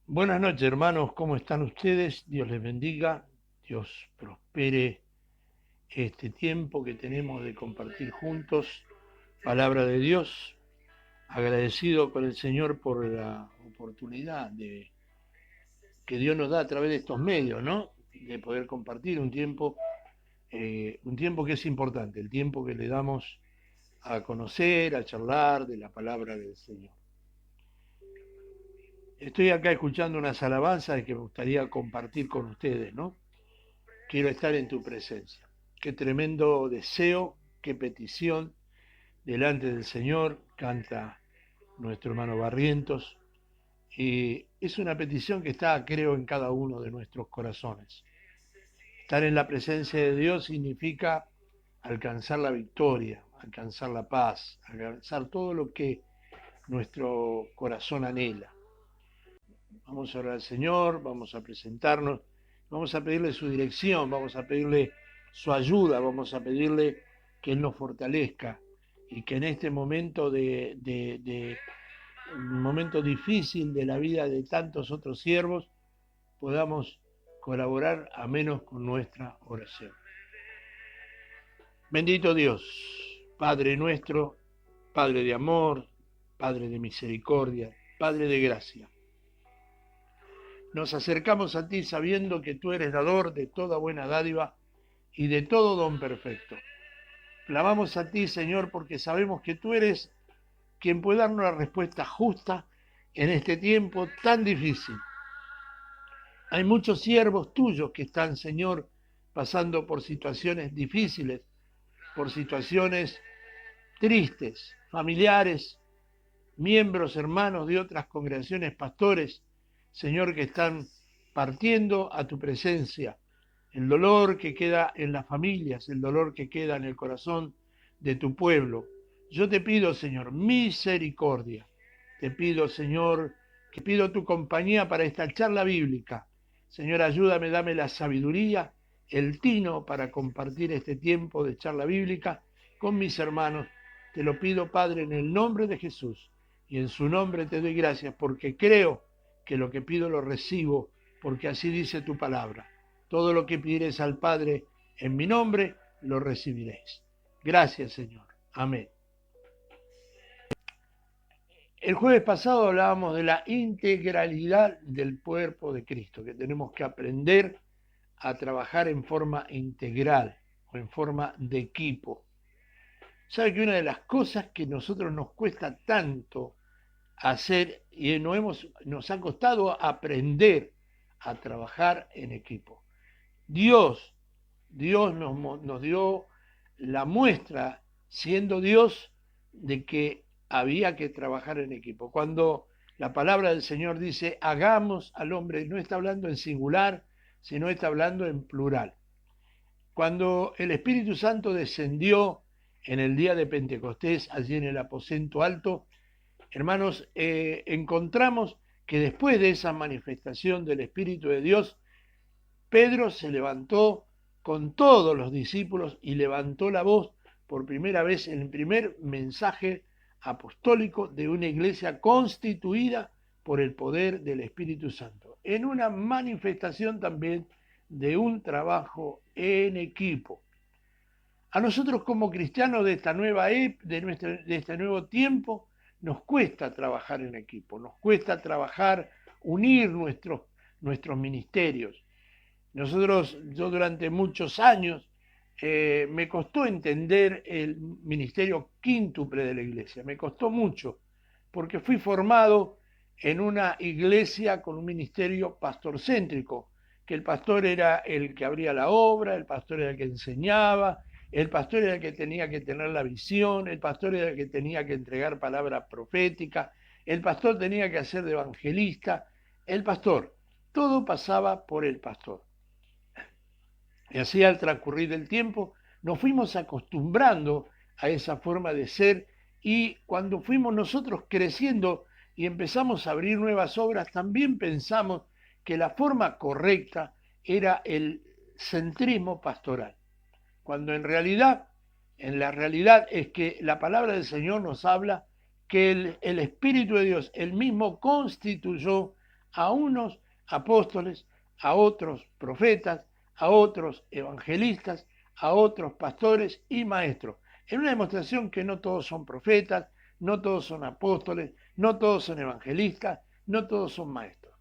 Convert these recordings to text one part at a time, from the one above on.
Buenas noches, hermanos, ¿cómo están ustedes? Dios les bendiga, Dios prospere este tiempo que tenemos de compartir juntos palabra de Dios. Agradecido con el Señor por la oportunidad que Dios nos da a través de estos medios, ¿no? De poder compartir un tiempo que es importante, el tiempo que le damos a conocer, a charlar de la palabra del Señor. Estoy acá escuchando unas alabanzas que me gustaría compartir con ustedes, ¿no? Quiero estar en tu presencia. Qué tremendo deseo, qué petición delante del Señor, canta nuestro hermano Barrientos. Y es una petición que está, creo, en cada uno de nuestros corazones. Estar en la presencia de Dios significa alcanzar la victoria, alcanzar la paz, alcanzar todo lo que nuestro corazón anhela. Vamos a orar al Señor, vamos a presentarnos, vamos a pedirle su dirección, vamos a pedirle su ayuda, vamos a pedirle que Él nos fortalezca y que en este momento un momento difícil de la vida de tantos otros siervos podamos colaborar a menos con nuestra oración. Bendito Dios, Padre nuestro, Padre de amor, Padre de misericordia, Padre de gracia. Nos acercamos a ti sabiendo que tú eres dador de toda buena dádiva y de todo don perfecto. Clamamos a ti, Señor, porque sabemos que tú eres quien puede darnos la respuesta justa en este tiempo tan difícil. Hay muchos siervos tuyos que están, Señor, pasando por situaciones difíciles, por situaciones tristes, familiares, miembros, hermanos de otras congregaciones, pastores, Señor, que están partiendo a tu presencia. El dolor que queda en las familias, el dolor que queda en el corazón de tu pueblo. Yo te pido, Señor, misericordia. Te pido, Señor, que pido tu compañía para esta charla bíblica. Señor, ayúdame, dame la sabiduría, el tino para compartir este tiempo de charla bíblica con mis hermanos. Te lo pido, Padre, en el nombre de Jesús. Y en su nombre te doy gracias porque creo que lo que pido lo recibo, porque así dice tu palabra. Todo lo que pidiereis al Padre en mi nombre, lo recibiréis. Gracias, Señor. Amén. El jueves pasado hablábamos de la integralidad del cuerpo de Cristo, que tenemos que aprender a trabajar en forma integral o en forma de equipo. ¿Sabe que una de las cosas que a nosotros nos cuesta tanto hacer y nos ha costado aprender a trabajar en equipo? Dios nos dio la muestra, siendo Dios, de que había que trabajar en equipo. Cuando la palabra del Señor dice, hagamos al hombre, no está hablando en singular, sino está hablando en plural. Cuando el Espíritu Santo descendió en el día de Pentecostés, allí en el aposento alto, hermanos, encontramos que después de esa manifestación del Espíritu de Dios, Pedro se levantó con todos los discípulos y levantó la voz por primera vez en el primer mensaje apostólico de una iglesia constituida por el poder del Espíritu Santo, en una manifestación también de un trabajo en equipo. A nosotros como cristianos de esta nueva de este nuevo tiempo, nos cuesta trabajar en equipo, nos cuesta trabajar, unir nuestros ministerios. Yo durante muchos años me costó entender el ministerio quíntuple de la iglesia, me costó mucho, porque fui formado en una iglesia con un ministerio pastorcéntrico, que el pastor era el que abría la obra, el pastor era el que enseñaba, el pastor era el que tenía que tener la visión, el pastor era el que tenía que entregar palabra profética, el pastor tenía que hacer de evangelista, el pastor, todo pasaba por el pastor. Y así al transcurrir del tiempo nos fuimos acostumbrando a esa forma de ser y cuando fuimos nosotros creciendo y empezamos a abrir nuevas obras, también pensamos que la forma correcta era el centrismo pastoral, cuando en la realidad es que la palabra del Señor nos habla que el Espíritu de Dios, él mismo constituyó a unos apóstoles, a otros profetas, a otros evangelistas, a otros pastores y maestros. En una demostración que no todos son profetas, no todos son apóstoles, no todos son evangelistas, no todos son maestros.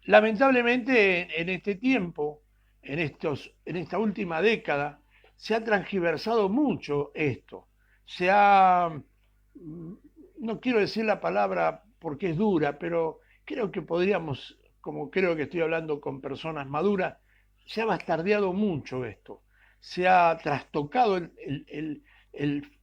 Lamentablemente en este tiempo, en esta última década, se ha transgiversado mucho esto. No quiero decir la palabra porque es dura, pero creo que podríamos, como creo que estoy hablando con personas maduras, se ha bastardeado mucho esto. Se ha trastocado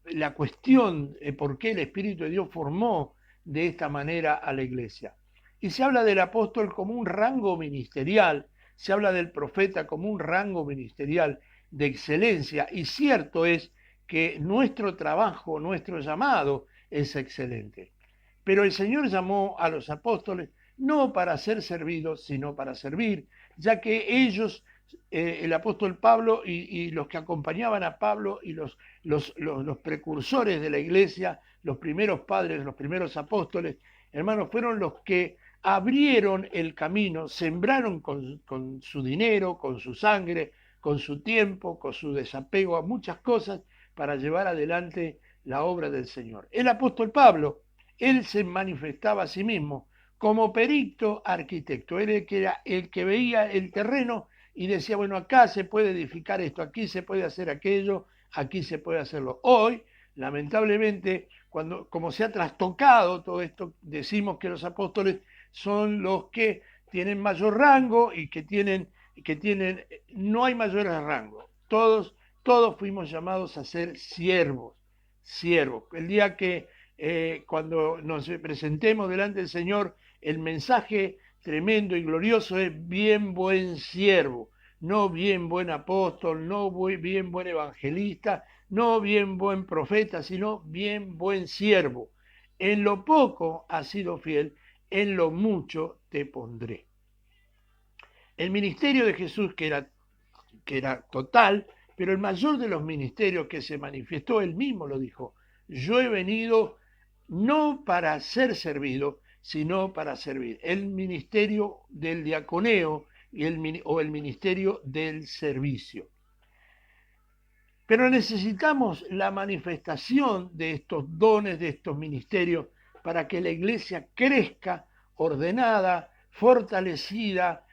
la cuestión de por qué el Espíritu de Dios formó de esta manera a la iglesia. Y se habla del apóstol como un rango ministerial, se habla del profeta como un rango ministerial de excelencia, y cierto es que nuestro trabajo, nuestro llamado es excelente. Pero el Señor llamó a los apóstoles no para ser servidos, sino para servir, ya que ellos, el apóstol Pablo y los que acompañaban a Pablo y los precursores de la iglesia, los primeros padres, los primeros apóstoles, hermanos, fueron los que abrieron el camino, sembraron con su dinero, con su sangre, con su tiempo, con su desapego a muchas cosas para llevar adelante la obra del Señor. El apóstol Pablo, él se manifestaba a sí mismo como perito arquitecto. Él era el que veía el terreno y decía, bueno, acá se puede edificar esto, aquí se puede hacer aquello, aquí se puede hacerlo. Hoy, lamentablemente, como se ha trastocado todo esto, decimos que los apóstoles son los que tienen mayor rango y que tienen, no hay mayores rangos. Todos fuimos llamados a ser siervos. El día que cuando nos presentemos delante del Señor, el mensaje tremendo y glorioso es bien buen siervo, no bien buen apóstol, no bien buen evangelista, no bien buen profeta, sino bien buen siervo. En lo poco has sido fiel, en lo mucho te pondré. El ministerio de Jesús, que era total, pero el mayor de los ministerios que se manifestó, él mismo lo dijo, yo he venido no para ser servido, sino para servir. El ministerio del diaconeo o el ministerio del servicio. Pero necesitamos la manifestación de estos dones, de estos ministerios, para que la iglesia crezca ordenada, fortalecida,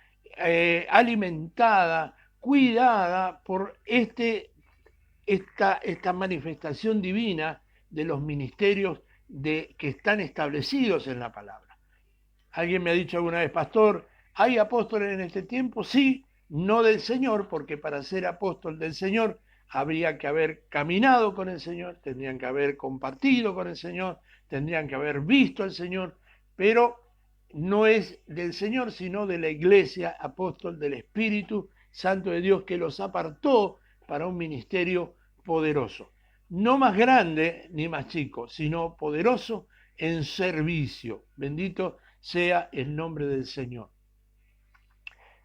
alimentada, cuidada por esta manifestación divina de los ministerios que están establecidos en la palabra. Alguien me ha dicho alguna vez, pastor, ¿hay apóstoles en este tiempo? Sí, no del Señor, porque para ser apóstol del Señor habría que haber caminado con el Señor, tendrían que haber compartido con el Señor, tendrían que haber visto al Señor, pero no es del Señor, sino de la iglesia apóstol del Espíritu Santo de Dios que los apartó para un ministerio poderoso. No más grande ni más chico, sino poderoso en servicio. Bendito sea el nombre del Señor.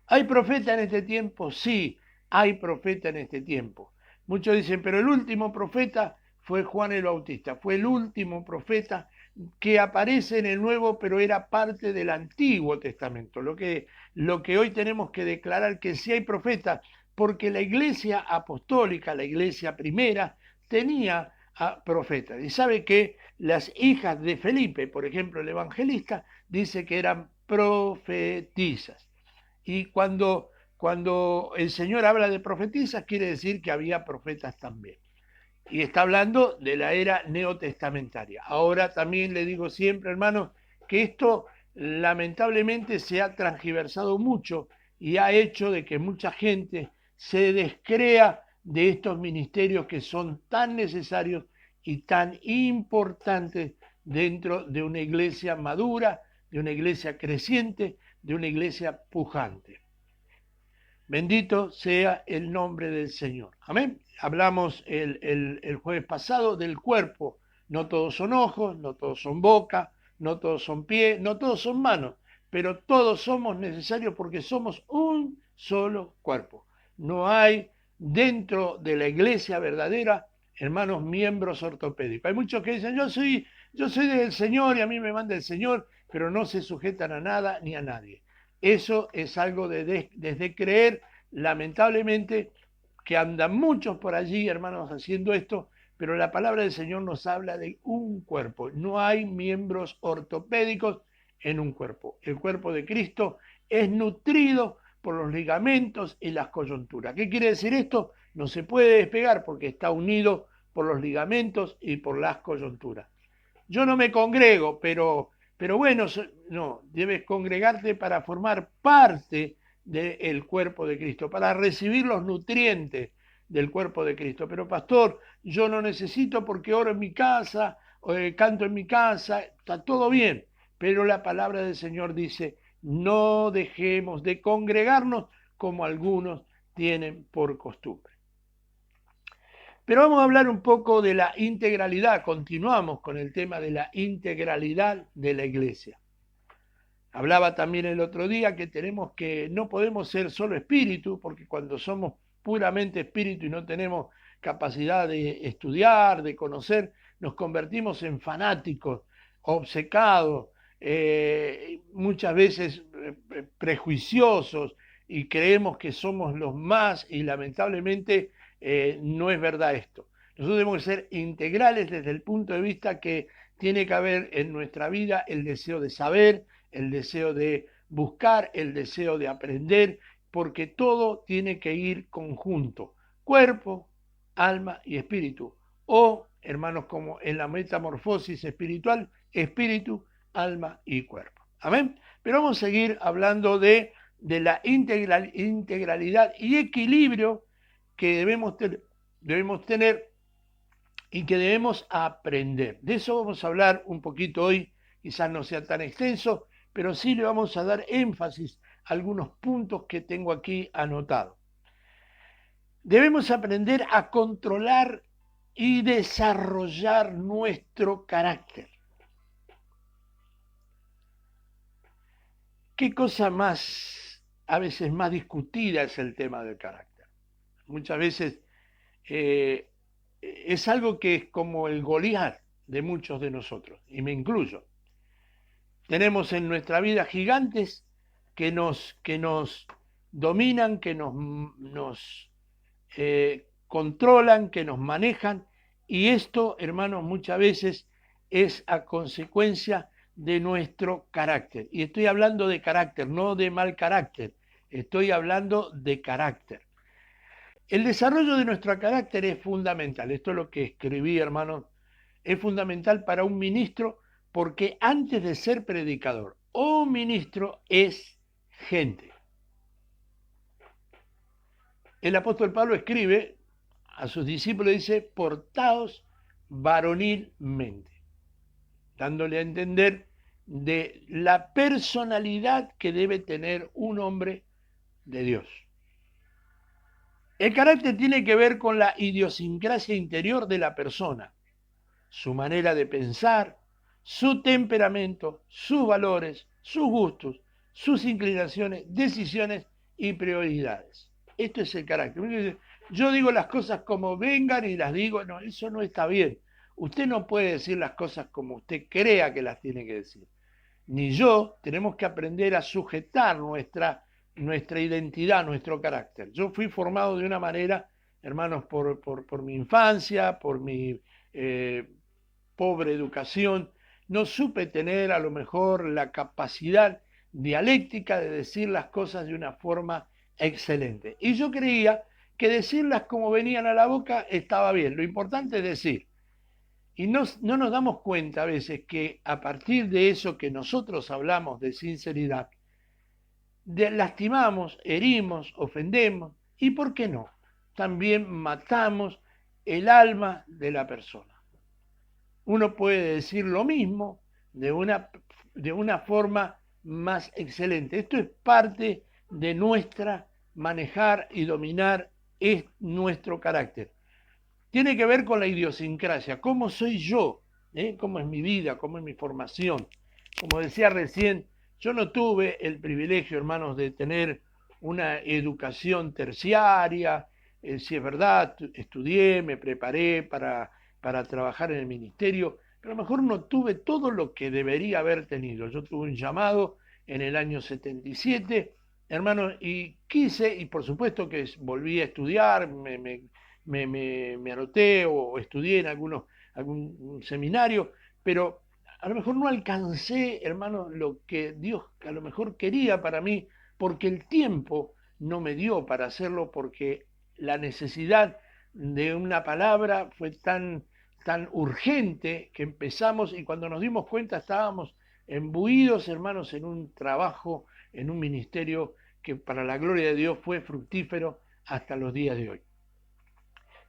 ¿Hay profeta en este tiempo? Sí, hay profeta en este tiempo. Muchos dicen, pero el último profeta fue Juan el Bautista, fue el último profeta que aparece en el Nuevo, pero era parte del Antiguo Testamento. Lo que hoy tenemos que declarar que sí hay profetas, porque la iglesia apostólica, la iglesia primera, tenía a profetas. Y sabe que las hijas de Felipe, por ejemplo, el evangelista, dice que eran profetisas. Y cuando el Señor habla de profetisas, quiere decir que había profetas también. Y está hablando de la era neotestamentaria. Ahora también le digo siempre, hermanos, que esto lamentablemente se ha transgiversado mucho y ha hecho de que mucha gente se descrea de estos ministerios que son tan necesarios y tan importantes dentro de una iglesia madura, de una iglesia creciente, de una iglesia pujante. Bendito sea el nombre del Señor. Amén. Hablamos el jueves pasado del cuerpo. No todos son ojos, no todos son boca, no todos son pies, no todos son manos, pero todos somos necesarios porque somos un solo cuerpo. No hay dentro de la iglesia verdadera, hermanos, miembros ortopédicos. Hay muchos que dicen, yo soy yo soy del Señor y a mí me manda el Señor, pero no se sujetan a nada ni a nadie. Eso es algo desde creer, lamentablemente, que andan muchos por allí, hermanos, haciendo esto, pero la palabra del Señor nos habla de un cuerpo. No hay miembros ortopédicos en un cuerpo. El cuerpo de Cristo es nutrido por los ligamentos y las coyunturas. ¿Qué quiere decir esto? No se puede despegar porque está unido por los ligamentos y por las coyunturas. Yo no me congrego, pero bueno, no, debes congregarte para formar parte del cuerpo de Cristo, para recibir los nutrientes del cuerpo de Cristo. Pero pastor, yo no necesito porque oro en mi casa, canto en mi casa, está todo bien, pero la palabra del Señor dice, no dejemos de congregarnos como algunos tienen por costumbre. Pero vamos a hablar un poco de la integralidad, continuamos con el tema de la integralidad de la iglesia. Hablaba también el otro día que no podemos ser solo espíritu, porque cuando somos puramente espíritu y no tenemos capacidad de estudiar, de conocer, nos convertimos en fanáticos, obcecados, muchas veces prejuiciosos, y creemos que somos los más, y lamentablemente no es verdad esto. Nosotros debemos ser integrales desde el punto de vista que tiene que haber en nuestra vida el deseo de saber, el deseo de buscar, el deseo de aprender, porque todo tiene que ir conjunto, cuerpo, alma y espíritu. O, hermanos, como en la metamorfosis espiritual, espíritu, alma y cuerpo. Amén. Pero vamos a seguir hablando de la integralidad y equilibrio que debemos tener y que debemos aprender. De eso vamos a hablar un poquito hoy, quizás no sea tan extenso, pero sí le vamos a dar énfasis a algunos puntos que tengo aquí anotados. Debemos aprender a controlar y desarrollar nuestro carácter. ¿Qué cosa a veces más discutida es el tema del carácter? Muchas veces es algo que es como el Goliat de muchos de nosotros, y me incluyo. Tenemos en nuestra vida gigantes que nos dominan, que nos controlan, que nos manejan, y esto, hermanos, muchas veces es a consecuencia de nuestro carácter. Y estoy hablando de carácter, no de mal carácter, estoy hablando de carácter. El desarrollo de nuestro carácter es fundamental, esto es lo que escribí, hermanos, es fundamental para un ministro, porque antes de ser predicador o ministro es gente. El apóstol Pablo escribe a sus discípulos, dice, portaos varonilmente, dándole a entender de la personalidad que debe tener un hombre de Dios. El carácter tiene que ver con la idiosincrasia interior de la persona, su manera de pensar, su temperamento, sus valores, sus gustos, sus inclinaciones, decisiones y prioridades. Esto es el carácter. Yo digo las cosas como vengan y las digo, no, eso no está bien. Usted no puede decir las cosas como usted crea que las tiene que decir. Ni yo, tenemos que aprender a sujetar nuestra identidad, nuestro carácter. Yo fui formado de una manera, hermanos, por mi infancia, por mi pobre educación, no supe tener a lo mejor la capacidad dialéctica de decir las cosas de una forma excelente. Y yo creía que decirlas como venían a la boca estaba bien. Lo importante es decir. Y no nos damos cuenta a veces que a partir de eso que nosotros hablamos de sinceridad, lastimamos, herimos, ofendemos y, ¿por qué no? También matamos el alma de la persona. Uno puede decir lo mismo de una forma más excelente. Esto es parte de nuestra manejar y dominar es nuestro carácter. Tiene que ver con la idiosincrasia, cómo soy yo, cómo es mi vida, cómo es mi formación. Como decía recién, yo no tuve el privilegio, hermanos, de tener una educación terciaria. Si es verdad, estudié, me preparé para trabajar en el ministerio, pero a lo mejor no tuve todo lo que debería haber tenido. Yo tuve un llamado en el año 77, hermano, y quise, y por supuesto que volví a estudiar, me anoté o estudié en algún seminario, pero a lo mejor no alcancé, hermano, lo que Dios a lo mejor quería para mí, porque el tiempo no me dio para hacerlo, porque la necesidad de una palabra fue tan urgente que empezamos y cuando nos dimos cuenta estábamos embuidos, hermanos, en un trabajo, en un ministerio que para la gloria de Dios fue fructífero hasta los días de hoy.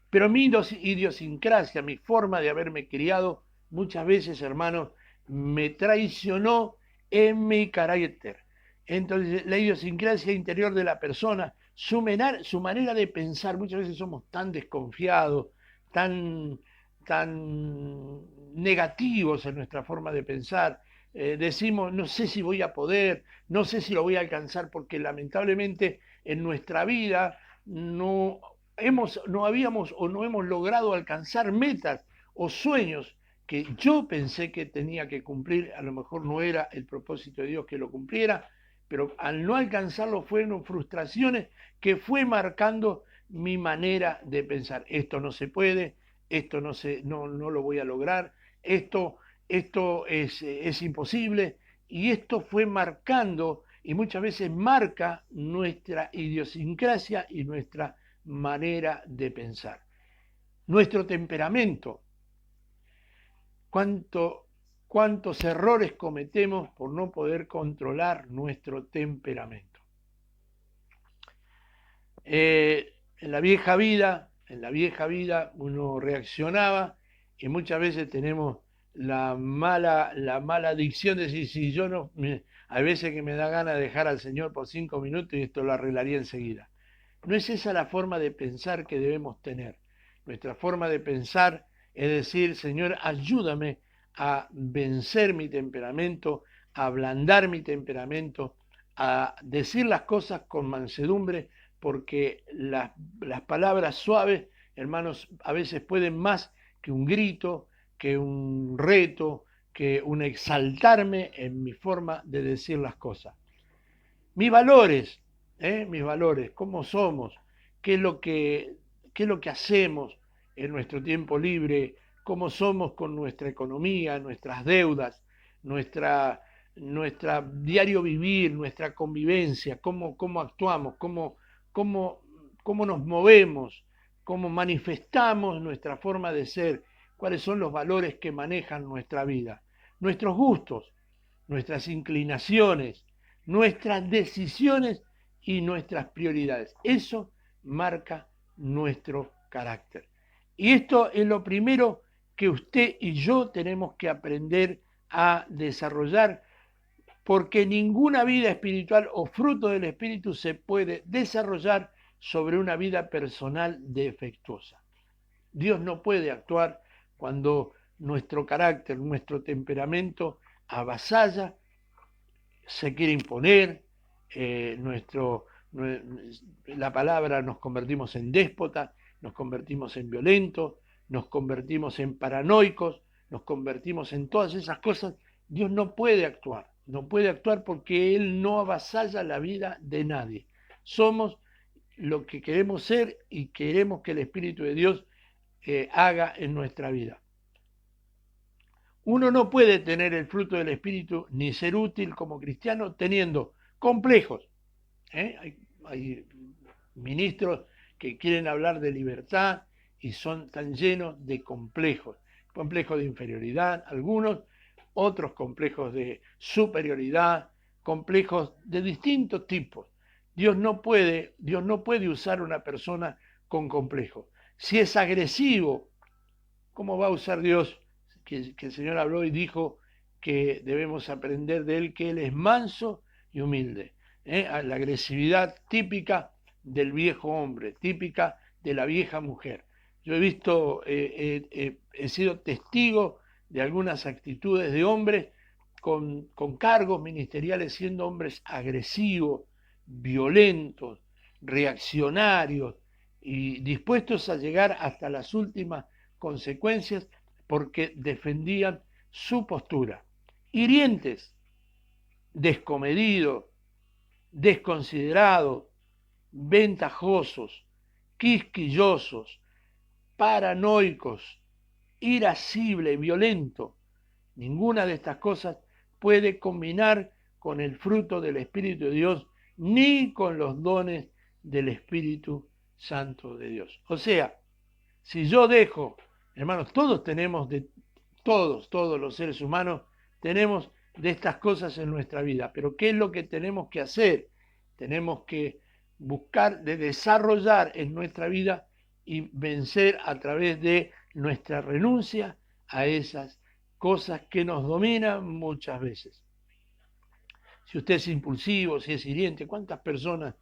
Pero mi idiosincrasia, mi forma de haberme criado, muchas veces, hermanos, me traicionó en mi carácter. Entonces, la idiosincrasia interior de la persona, su manera de pensar, muchas veces somos tan desconfiados, tan negativos en nuestra forma de pensar. Decimos, no sé si voy a poder, no sé si lo voy a alcanzar, porque lamentablemente en nuestra vida no habíamos o no hemos logrado alcanzar metas o sueños que yo pensé que tenía que cumplir. A lo mejor no era el propósito de Dios que lo cumpliera, pero al no alcanzarlo fueron frustraciones que fue marcando mi manera de pensar. Esto no se puede, esto no lo voy a lograr, esto es imposible, y esto fue marcando y muchas veces marca nuestra idiosincrasia y nuestra manera de pensar. Nuestro temperamento, cuántos errores cometemos por no poder controlar nuestro temperamento. En la vieja vida uno reaccionaba y muchas veces tenemos la mala adicción de decir, si yo no, hay veces que me da ganas de dejar al Señor por 5 minutos y esto lo arreglaría enseguida. No es esa la forma de pensar que debemos tener. Nuestra forma de pensar es decir, Señor, ayúdame a vencer mi temperamento, a ablandar mi temperamento, a decir las cosas con mansedumbre, porque las palabras suaves, hermanos, a veces pueden más que un grito, que un reto, que un exaltarme en mi forma de decir las cosas. Mis valores, cómo somos, qué es lo que hacemos en nuestro tiempo libre, cómo somos con nuestra economía, nuestras deudas, nuestra diario vivir, nuestra convivencia, cómo actuamos, cómo nos movemos, cómo manifestamos nuestra forma de ser, cuáles son los valores que manejan nuestra vida, nuestros gustos, nuestras inclinaciones, nuestras decisiones y nuestras prioridades. Eso marca nuestro carácter. Y esto es lo primero que usted y yo tenemos que aprender a desarrollar, porque ninguna vida espiritual o fruto del Espíritu se puede desarrollar sobre una vida personal defectuosa. Dios no puede actuar cuando nuestro carácter, nuestro temperamento avasalla, se quiere imponer, la palabra nos convertimos en déspotas, nos convertimos en violentos, nos convertimos en paranoicos, nos convertimos en todas esas cosas. Dios no puede actuar porque Él no avasalla la vida de nadie. Somos lo que queremos ser y queremos que el Espíritu de Dios haga en nuestra vida. Uno no puede tener el fruto del Espíritu ni ser útil como cristiano teniendo complejos. Hay ministros que quieren hablar de libertad y son tan llenos de complejos de inferioridad, algunos, otros complejos de superioridad, complejos de distintos tipos. Dios no puede usar una persona con complejos. Si es agresivo, ¿cómo va a usar Dios? Que el Señor habló y dijo que debemos aprender de Él, que Él es manso y humilde. La agresividad típica del viejo hombre, típica de la vieja mujer. Yo he visto, he sido testigo de algunas actitudes de hombres con cargos ministeriales siendo hombres agresivos, violentos, reaccionarios y dispuestos a llegar hasta las últimas consecuencias porque defendían su postura. Hirientes, descomedidos, desconsiderados, ventajosos, quisquillosos, paranoicos, irascible, violento. Ninguna de estas cosas puede combinar con el fruto del Espíritu de Dios ni con los dones del Espíritu Santo de Dios. O sea, si yo dejo, hermanos, todos tenemos todos los seres humanos tenemos de estas cosas en nuestra vida, pero ¿qué es lo que tenemos que hacer? Tenemos que buscar de desarrollar en nuestra vida y vencer a través de nuestra renuncia a esas cosas que nos dominan muchas veces. Si usted es impulsivo, si es hiriente, ¿cuántas personas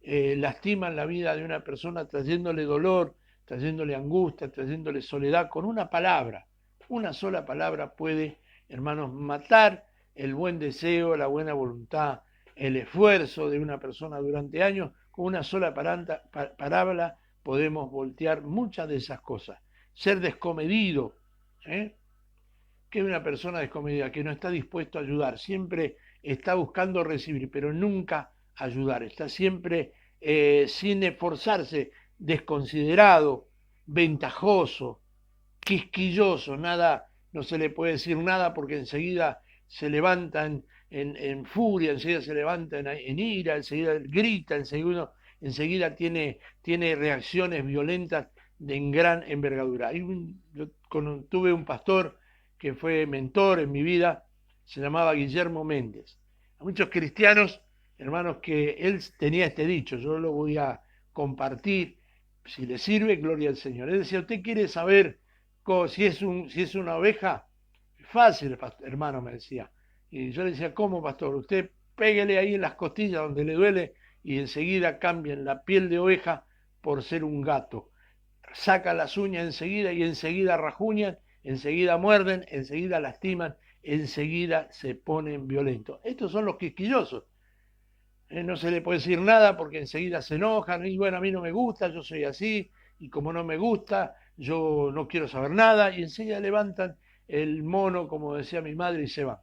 lastiman la vida de una persona trayéndole dolor, trayéndole angustia, trayéndole soledad con una palabra? Una sola palabra puede, hermanos, matar el buen deseo, la buena voluntad, el esfuerzo de una persona durante años. Con una sola palabra podemos voltear muchas de esas cosas. Ser descomedido, ¿eh? Que es una persona descomedida, que no está dispuesto a ayudar, siempre está buscando recibir, pero nunca ayudar, está siempre sin esforzarse, desconsiderado, ventajoso, quisquilloso, nada, no se le puede decir nada porque enseguida se levanta en furia, enseguida se levanta en ira, enseguida grita, enseguida tiene reacciones violentas en gran envergadura. Yo tuve un pastor que fue mentor en mi vida, se llamaba Guillermo Méndez. A muchos cristianos, hermanos, que él tenía este dicho, yo lo voy a compartir, si le sirve, gloria al Señor. Él decía, ¿usted quiere saber si es una oveja? Fácil, hermano, me decía. Y yo le decía, ¿cómo, pastor? Usted péguele ahí en las costillas donde le duele y enseguida cambian la piel de oveja por ser un gato. Saca las uñas enseguida y enseguida rajuñan, enseguida muerden, enseguida lastiman, enseguida se ponen violentos. Estos son los quisquillosos. No se le puede decir nada porque enseguida se enojan y bueno, a mí no me gusta, yo soy así y como no me gusta, yo no quiero saber nada y enseguida levantan el mono, como decía mi madre, y se van.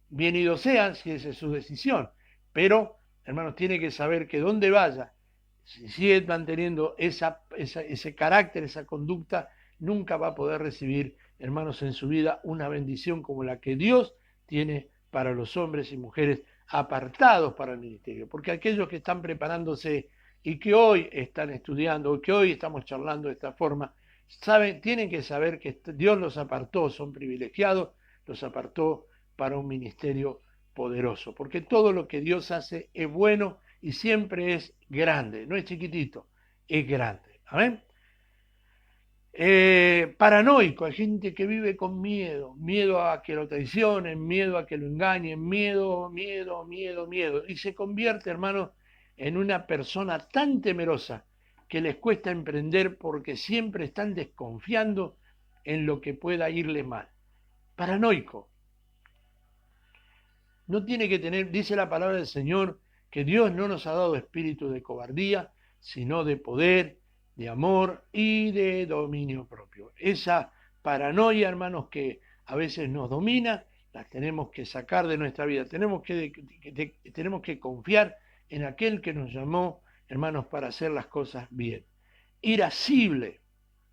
Bienvenidos sean si esa es su decisión, pero hermanos, tiene que saber que donde vaya, si sigue manteniendo ese carácter, esa conducta, nunca va a poder recibir, hermanos, en su vida una bendición como la que Dios tiene para los hombres y mujeres apartados para el ministerio. Porque aquellos que están preparándose y que hoy están estudiando, o que hoy estamos charlando de esta forma, tienen que saber que Dios los apartó, son privilegiados, los apartó para un ministerio poderoso. Porque todo lo que Dios hace es bueno y siempre es grande, no es chiquitito, es grande. ¿Amén? Paranoico, hay gente que vive con miedo a que lo traicionen, miedo a que lo engañen, miedo, y se convierte, hermano, en una persona tan temerosa que les cuesta emprender porque siempre están desconfiando en lo que pueda irle mal. Paranoico. No tiene que tener, dice la palabra del Señor, que Dios no nos ha dado espíritu de cobardía, sino de poder, de amor y de dominio propio. Esa paranoia, hermanos, que a veces nos domina, la tenemos que sacar de nuestra vida. Tenemos que confiar en aquel que nos llamó, hermanos, para hacer las cosas bien. Irascible.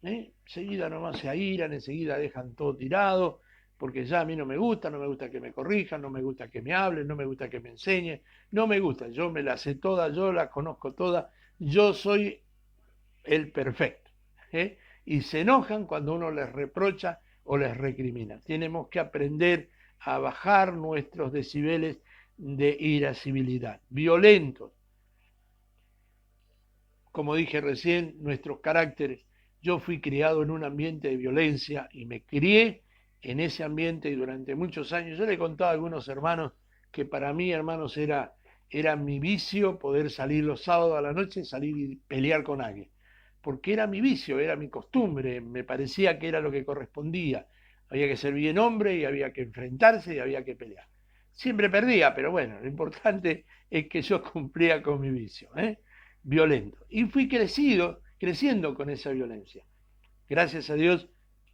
Enseguida nomás se airan, enseguida dejan todo tirado, porque ya a mí no me gusta que me corrijan, no me gusta que me hablen, no me gusta que me enseñen, no me gusta, yo me la sé toda, yo la conozco toda, yo soy el perfecto. Y se enojan cuando uno les reprocha o les recrimina. Tenemos que aprender a bajar nuestros decibeles de irascibilidad. Violentos. Como dije recién, nuestros caracteres. Yo fui criado en un ambiente de violencia y me crié en ese ambiente y durante muchos años. Yo le he contado a algunos hermanos que para mí, hermanos, era mi vicio poder salir los sábados a la noche, salir y pelear con alguien. Porque era mi vicio, era mi costumbre, me parecía que era lo que correspondía. Había que ser bien hombre y había que enfrentarse y había que pelear. Siempre perdía, pero bueno, lo importante es que yo cumplía con mi vicio, violento. Y fui creciendo con esa violencia. Gracias a Dios,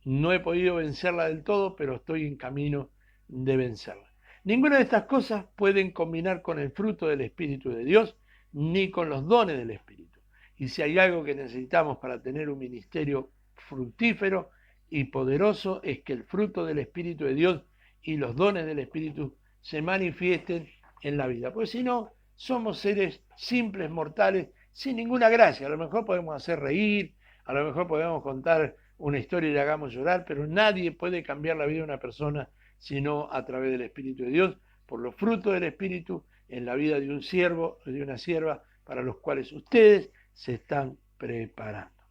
No he podido vencerla del todo, pero estoy en camino de vencerla. Ninguna de estas cosas pueden combinar con el fruto del Espíritu de Dios, ni con los dones del Espíritu. Y si hay algo que necesitamos para tener un ministerio fructífero y poderoso, es que el fruto del Espíritu de Dios y los dones del Espíritu se manifiesten en la vida. Pues si no, somos seres simples, mortales, sin ninguna gracia. A lo mejor podemos hacer reír, a lo mejor podemos contar una historia y le hagamos llorar, pero nadie puede cambiar la vida de una persona sino a través del Espíritu de Dios, por los frutos del Espíritu en la vida de un siervo o de una sierva para los cuales ustedes se están preparando.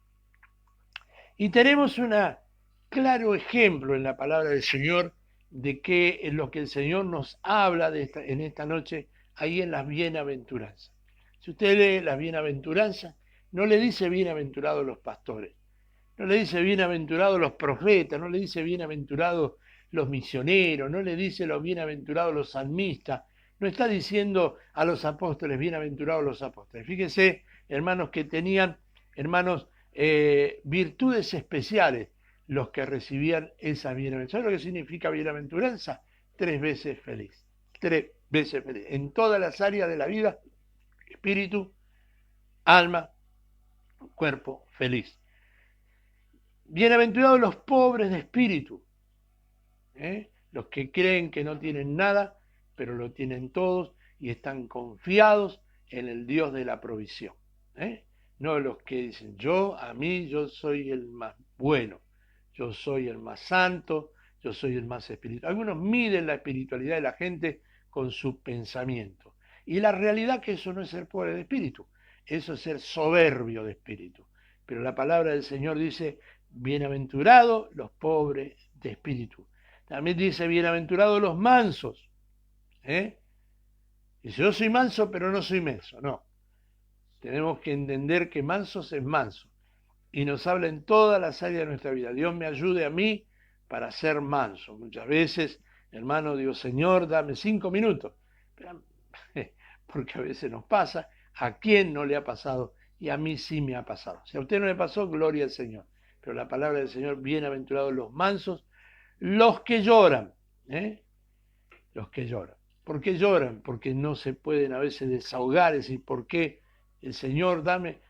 Y tenemos un claro ejemplo en la palabra del Señor de que en lo que el Señor nos habla en esta noche, ahí en las bienaventuranzas. Si usted lee las bienaventuranzas, no le dice bienaventurados los pastores, no le dice bienaventurados los profetas, no le dice bienaventurados los misioneros, no le dice los bienaventurados los salmistas, no está diciendo a los apóstoles bienaventurados los apóstoles. Fíjese, hermanos, que tenían, hermanos, virtudes especiales los que recibían esa bienaventuranza. ¿Sabes lo que significa bienaventuranza? 3 veces feliz. 3 veces feliz. En todas las áreas de la vida, espíritu, alma, cuerpo, feliz. Bienaventurados los pobres de espíritu, los que creen que no tienen nada, pero lo tienen todos y están confiados en el Dios de la provisión. No los que dicen, yo soy el más bueno, yo soy el más santo, yo soy el más espiritual. Algunos miden la espiritualidad de la gente con su pensamiento. Y la realidad es que eso no es ser pobre de espíritu, eso es ser soberbio de espíritu. Pero la palabra del Señor dice, bienaventurados los pobres de espíritu. También dice, bienaventurados los mansos. Dice, yo soy manso, pero no soy menso. No. Tenemos que entender que mansos es manso. Y nos habla en todas las áreas de nuestra vida. Dios me ayude a mí para ser manso. Muchas veces, hermano, digo, Señor, dame 5 minutos. Porque a veces nos pasa. ¿A quién no le ha pasado? Y a mí sí me ha pasado. Si a usted no le pasó, gloria al Señor. Pero la palabra del Señor, bienaventurados los mansos, los que lloran. Los que lloran. ¿Por qué lloran? Porque no se pueden a veces desahogar, es decir, ¿por qué el Señor dame?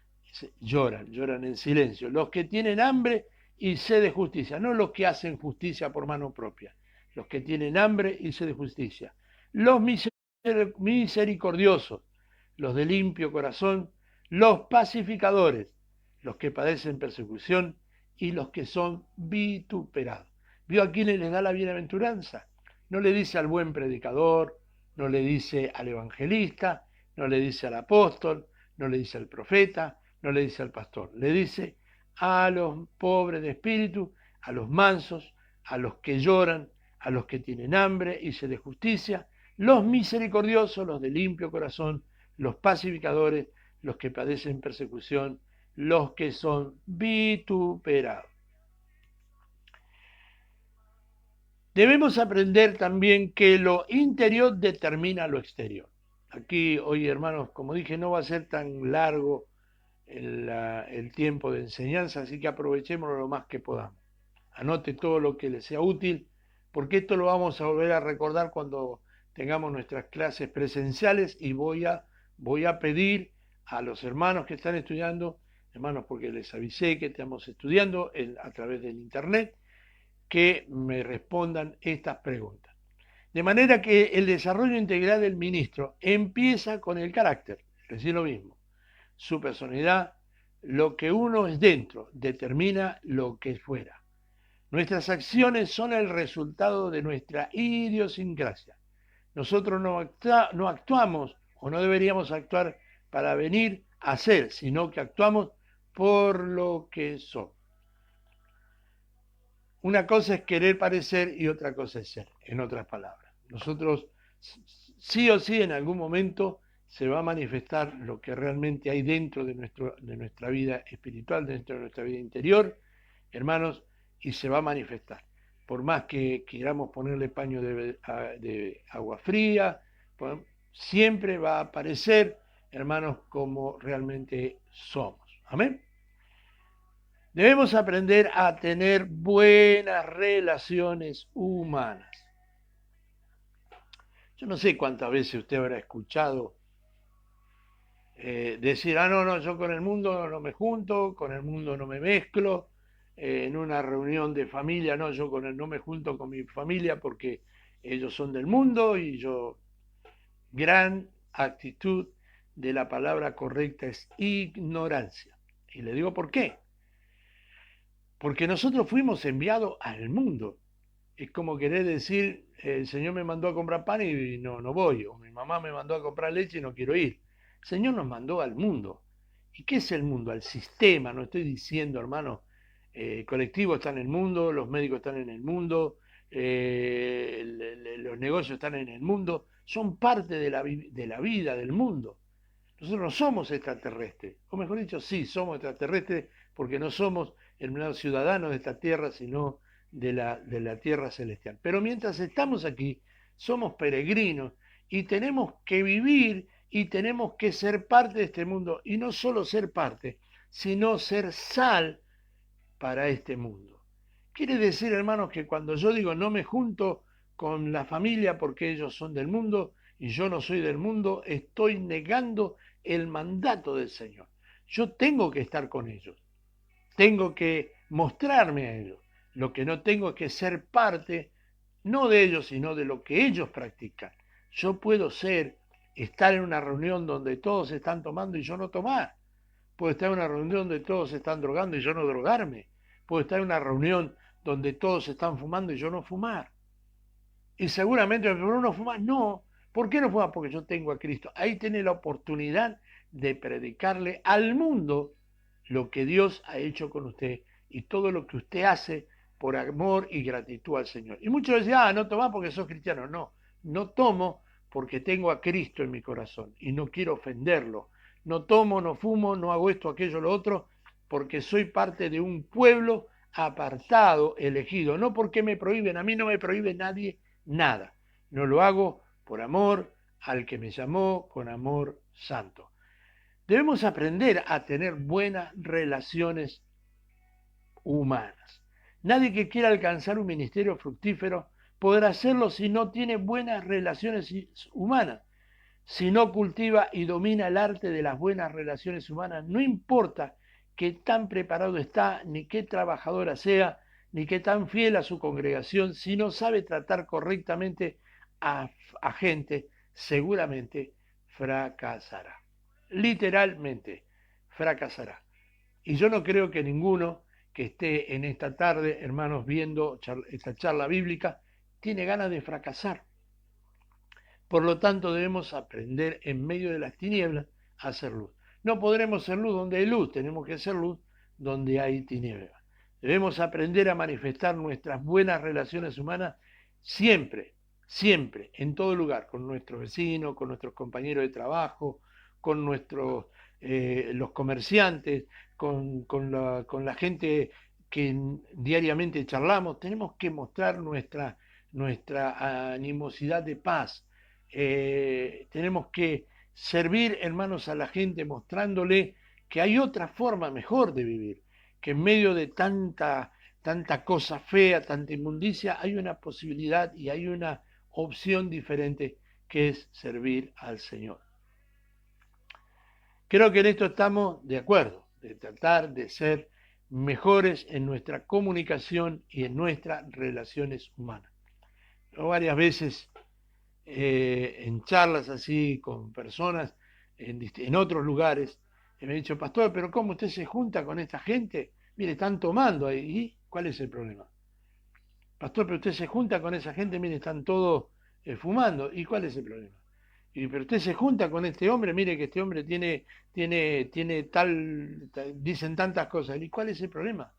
Lloran en silencio. Los que tienen hambre y sed de justicia, no los que hacen justicia por mano propia, los que tienen hambre y sed de justicia. Los misericordiosos, los de limpio corazón, los pacificadores, los que padecen persecución y los que son vituperados. ¿Vio a quiénes les da la bienaventuranza? No le dice al buen predicador, no le dice al evangelista, no le dice al apóstol, no le dice al profeta, no le dice al pastor. Le dice a los pobres de espíritu, a los mansos, a los que lloran, a los que tienen hambre y sed de justicia, los misericordiosos, los de limpio corazón, los pacificadores, los que padecen persecución, los que son vituperados. Debemos aprender también que lo interior determina lo exterior. Aquí hoy, hermanos, como dije, no va a ser tan largo el tiempo de enseñanza, así que aprovechémoslo lo más que podamos. Anote todo lo que le sea útil, porque esto lo vamos a volver a recordar cuando tengamos nuestras clases presenciales y voy a pedir a los hermanos que están estudiando, hermanos, porque les avisé que estamos estudiando a través del internet, que me respondan estas preguntas. De manera que el desarrollo integral del ministro empieza con el carácter, es decir, lo mismo. Su personalidad, lo que uno es dentro, determina lo que es fuera. Nuestras acciones son el resultado de nuestra idiosincrasia. Nosotros no actuamos o no deberíamos actuar para venir a ser, sino que actuamos por lo que somos. Una cosa es querer parecer y otra cosa es ser, en otras palabras. Nosotros sí o sí en algún momento se va a manifestar lo que realmente hay dentro de nuestra vida espiritual, dentro de nuestra vida interior, hermanos, y se va a manifestar. Por más que queramos ponerle paño de agua fría, siempre va a aparecer, hermanos, como realmente somos. Amén. Debemos aprender a tener buenas relaciones humanas. Yo no sé cuántas veces usted habrá escuchado decir, no, yo con el mundo no me junto, con el mundo no me mezclo, en una reunión de familia, no, no me junto con mi familia porque ellos son del mundo y yo, gran actitud de la palabra correcta es ignorancia. Y le digo por qué. Porque nosotros fuimos enviados al mundo. Es como querer decir, el Señor me mandó a comprar pan y no voy, o mi mamá me mandó a comprar leche y no quiero ir. El Señor nos mandó al mundo. ¿Y qué es el mundo? Al sistema. No estoy diciendo, hermano, el colectivo está en el mundo, los médicos están en el mundo, los negocios están en el mundo, son parte de la vida, del mundo. Nosotros no somos extraterrestres, o mejor dicho, sí, somos extraterrestres porque no somos ciudadanos de esta tierra, sino de la tierra celestial. Pero mientras estamos aquí, somos peregrinos y tenemos que vivir y tenemos que ser parte de este mundo. Y no solo ser parte, sino ser sal para este mundo. Quiere decir, hermanos, que cuando yo digo no me junto con la familia porque ellos son del mundo y yo no soy del mundo, estoy negando el mandato del Señor. Yo tengo que estar con ellos, tengo que mostrarme a ellos. Lo que no tengo es que ser parte, no de ellos, sino de lo que ellos practican. Yo puedo estar en una reunión donde todos están tomando y yo no tomar. Puedo estar en una reunión donde todos están drogando y yo no drogarme. Puedo estar en una reunión donde todos están fumando y yo no fumar. Y seguramente, ¿pero no fumas? No. ¿Por qué no fumas? Porque yo tengo a Cristo. Ahí tiene la oportunidad de predicarle al mundo lo que Dios ha hecho con usted y todo lo que usted hace por amor y gratitud al Señor. Y muchos decían, no tomás porque sos cristiano. No, no tomo porque tengo a Cristo en mi corazón y no quiero ofenderlo. No tomo, no fumo, no hago esto, aquello, lo otro, porque soy parte de un pueblo apartado, elegido. No porque me prohíben, a mí no me prohíbe nadie nada. No lo hago por amor al que me llamó con amor santo. Debemos aprender a tener buenas relaciones humanas. Nadie que quiera alcanzar un ministerio fructífero podrá hacerlo si no tiene buenas relaciones humanas. Si no cultiva y domina el arte de las buenas relaciones humanas, no importa qué tan preparado está, ni qué trabajadora sea, ni qué tan fiel a su congregación, si no sabe tratar correctamente a gente, seguramente fracasará. Literalmente, fracasará. Y yo no creo que ninguno que esté en esta tarde, hermanos, viendo esta charla bíblica, tiene ganas de fracasar. Por lo tanto, debemos aprender en medio de las tinieblas a hacer luz. No podremos ser luz donde hay luz, tenemos que ser luz donde hay tinieblas. Debemos aprender a manifestar nuestras buenas relaciones humanas siempre, siempre, en todo lugar, con nuestros vecinos, con nuestros compañeros de trabajo, con los comerciantes, con la gente que diariamente charlamos. Tenemos que mostrar nuestra animosidad de paz. Tenemos que servir, hermanos, a la gente mostrándole que hay otra forma mejor de vivir, que en medio de tanta cosa fea, tanta inmundicia, hay una posibilidad y hay una opción diferente que es servir al Señor. Creo que en esto estamos de acuerdo, de tratar de ser mejores en nuestra comunicación y en nuestras relaciones humanas. Yo varias veces en charlas así con personas en otros lugares, me han dicho, pastor, pero ¿cómo usted se junta con esta gente? Mire, están tomando ahí. ¿Y cuál es el problema? Pastor, pero usted se junta con esa gente, mire, están todos fumando. ¿Y cuál es el problema? Pero usted se junta con este hombre, mire que este hombre tiene dicen tantas cosas. ¿Y cuál es el problema?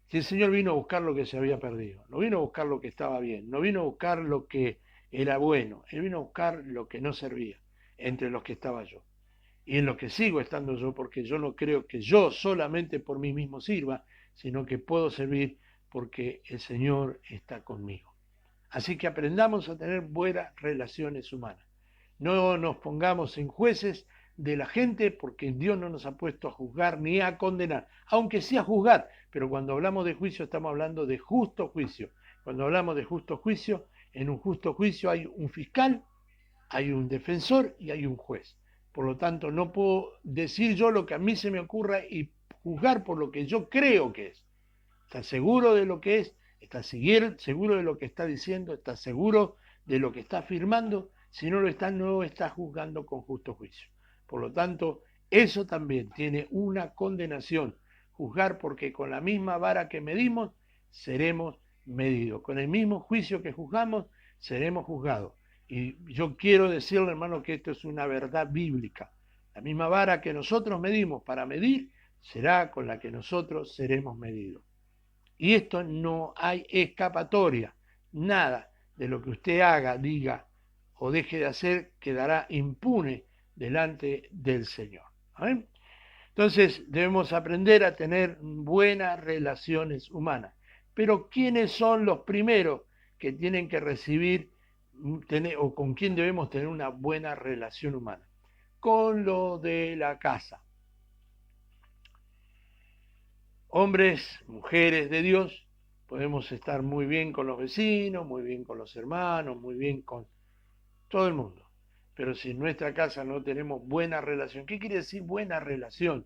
Si el Señor vino a buscar lo que se había perdido, no vino a buscar lo que estaba bien, no vino a buscar lo que era bueno, Él vino a buscar lo que no servía, entre los que estaba yo. Y en lo que sigo estando yo, porque yo no creo que yo solamente por mí mismo sirva, sino que puedo servir porque el Señor está conmigo. Así que aprendamos a tener buenas relaciones humanas. No nos pongamos en jueces de la gente, porque Dios no nos ha puesto a juzgar ni a condenar, aunque sí a juzgar, pero cuando hablamos de juicio estamos hablando de justo juicio. Cuando hablamos de justo juicio, en un justo juicio hay un fiscal, hay un defensor y hay un juez. Por lo tanto, no puedo decir yo lo que a mí se me ocurra y juzgar por lo que yo creo que es. ¿Estás seguro de lo que es? ¿Estás seguro de lo que está diciendo? ¿Estás seguro de lo que está afirmando? Si no lo está, no está juzgando con justo juicio. Por lo tanto, eso también tiene una condenación. Juzgar porque con la misma vara que medimos, seremos medidos. Con el mismo juicio que juzgamos, seremos juzgados. Y yo quiero decirle, hermano, que esto es una verdad bíblica. La misma vara que nosotros medimos para medir, será con la que nosotros seremos medidos. Y esto no hay escapatoria. Nada de lo que usted haga, diga o deje de hacer quedará impune delante del Señor. ¿Amén? Entonces debemos aprender a tener buenas relaciones humanas. Pero ¿quiénes son los primeros que tienen que recibir o con quién debemos tener una buena relación humana? Con lo de la casa. Hombres, mujeres de Dios, podemos estar muy bien con los vecinos, muy bien con los hermanos, muy bien con todo el mundo. Pero si en nuestra casa no tenemos buena relación, ¿qué quiere decir buena relación?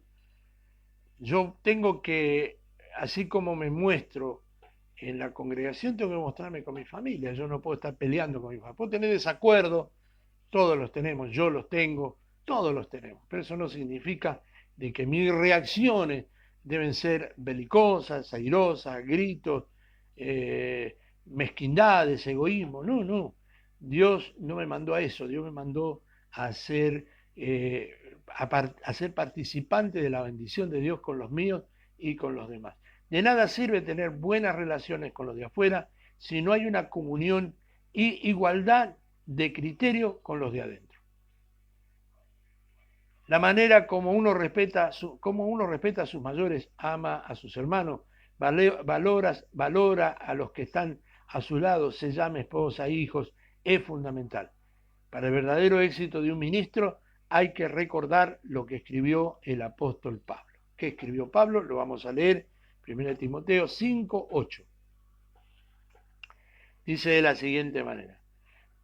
Yo tengo que, así como me muestro en la congregación, tengo que mostrarme con mi familia. Yo no puedo estar peleando con mi familia. Puedo tener desacuerdos, todos los tenemos, yo los tengo, todos los tenemos. Pero eso no significa de que mis reacciones deben ser belicosas, airosas, gritos, mezquindades, egoísmo. No, no. Dios no me mandó a eso. Dios me mandó a ser, a ser participante de la bendición de Dios con los míos y con los demás. De nada sirve tener buenas relaciones con los de afuera si no hay una comunión y igualdad de criterio con los de adentro. La manera como uno respeta a sus mayores, ama a sus hermanos, valora a los que están a su lado, se llama esposa, hijos, es fundamental. Para el verdadero éxito de un ministro hay que recordar lo que escribió el apóstol Pablo. ¿Qué escribió Pablo? Lo vamos a leer, 1 Timoteo 5:8. Dice de la siguiente manera: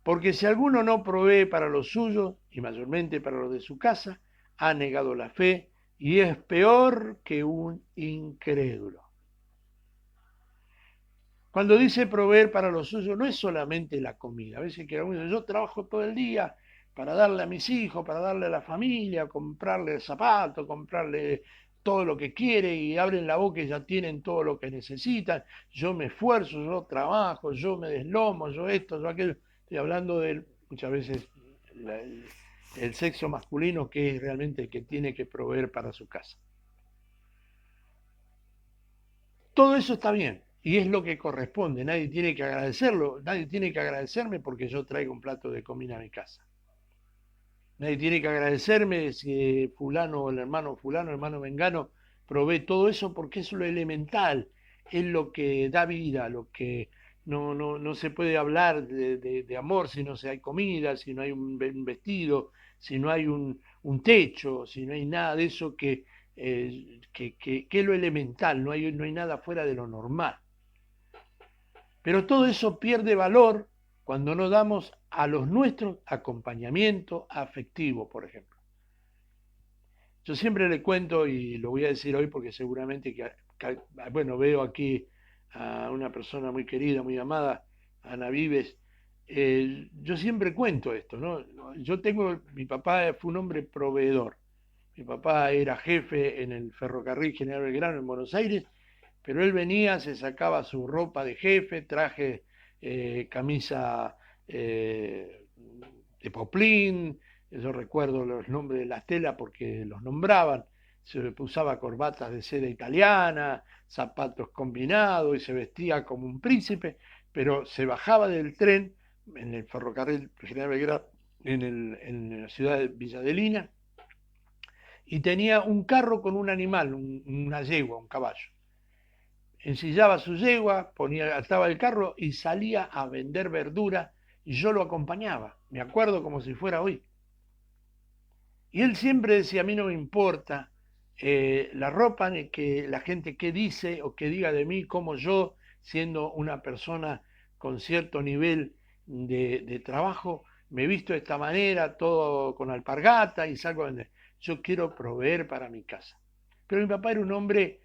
porque si alguno no provee para los suyos, y mayormente para los de su casa, ha negado la fe y es peor que un incrédulo. Cuando dice proveer para los suyos, no es solamente la comida. A veces que uno dice, yo trabajo todo el día para darle a mis hijos, para darle a la familia, comprarle el zapato, comprarle todo lo que quiere, y abren la boca y ya tienen todo lo que necesitan. Yo me esfuerzo, yo trabajo, yo me deslomo, yo esto, yo aquello. Estoy hablando de muchas veces el sexo masculino, que es realmente el que tiene que proveer para su casa. Todo eso está bien y es lo que corresponde. Nadie tiene que agradecerlo, nadie tiene que agradecerme porque yo traigo un plato de comida a mi casa. Nadie tiene que agradecerme si fulano, el hermano mengano, provee todo eso, porque es lo elemental, es lo que da vida, lo que no se puede hablar de amor si no hay comida, si no hay un vestido, si no hay un techo, si no hay nada de eso que es lo elemental, no hay nada fuera de lo normal. Pero todo eso pierde valor cuando no damos a los nuestros acompañamiento afectivo, por ejemplo. Yo siempre le cuento, y lo voy a decir hoy porque seguramente bueno, veo aquí a una persona muy querida, muy amada, Ana Vives. Yo siempre cuento esto, ¿no? Mi papá fue un hombre proveedor. Mi papá era jefe en el ferrocarril General Belgrano en Buenos Aires, pero él venía, se sacaba su ropa de jefe, traje, camisa de poplín, yo recuerdo los nombres de las telas porque los nombraban, se usaba corbatas de seda italiana, zapatos combinados y se vestía como un príncipe, pero se bajaba del tren en el ferrocarril General Belgrano, en la ciudad de Villa Adelina, y tenía un carro con un animal, una yegua, un caballo. Ensillaba su yegua, ataba el carro y salía a vender verdura y yo lo acompañaba, me acuerdo como si fuera hoy. Y él siempre decía, a mí no me importa la ropa, ni que la gente qué dice o qué diga de mí, como yo, siendo una persona con cierto nivel de trabajo, me visto de esta manera, todo con alpargata y salgo a vender. Yo quiero proveer para mi casa. Pero mi papá era un hombre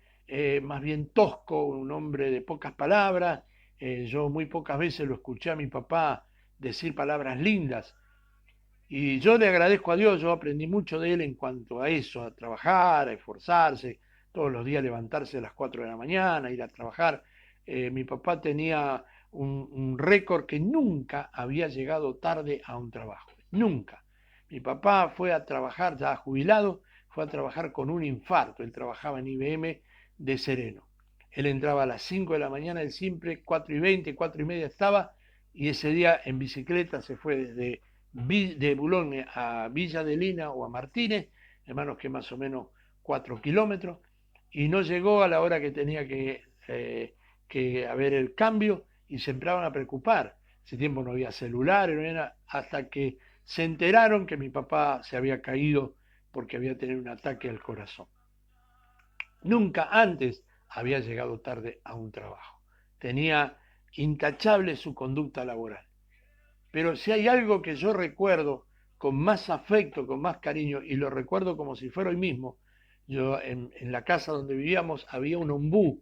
más bien tosco, un hombre de pocas palabras. Yo muy pocas veces lo escuché a mi papá decir palabras lindas. Y yo le agradezco a Dios, yo aprendí mucho de él en cuanto a eso, a trabajar, a esforzarse, todos los días levantarse a las 4 de la mañana, ir a trabajar. Mi papá tenía un récord que nunca había llegado tarde a un trabajo, nunca. Mi papá fue a trabajar, ya jubilado, fue a trabajar con un infarto, él trabajaba en IBM de Sereno. Él entraba a las 5 de la mañana, él siempre 4:20, 4:30 estaba, y ese día en bicicleta se fue desde de Boulogne a Villa de Lina o a Martínez, hermanos, que más o menos 4 kilómetros, y no llegó a la hora que tenía que haber el cambio y se empezaron a preocupar. Ese tiempo no había celulares, no había, hasta que se enteraron que mi papá se había caído porque había tenido un ataque al corazón. Nunca antes había llegado tarde a un trabajo. Tenía intachable su conducta laboral. Pero si hay algo que yo recuerdo con más afecto, con más cariño, y lo recuerdo como si fuera hoy mismo, yo en la casa donde vivíamos había un ombú.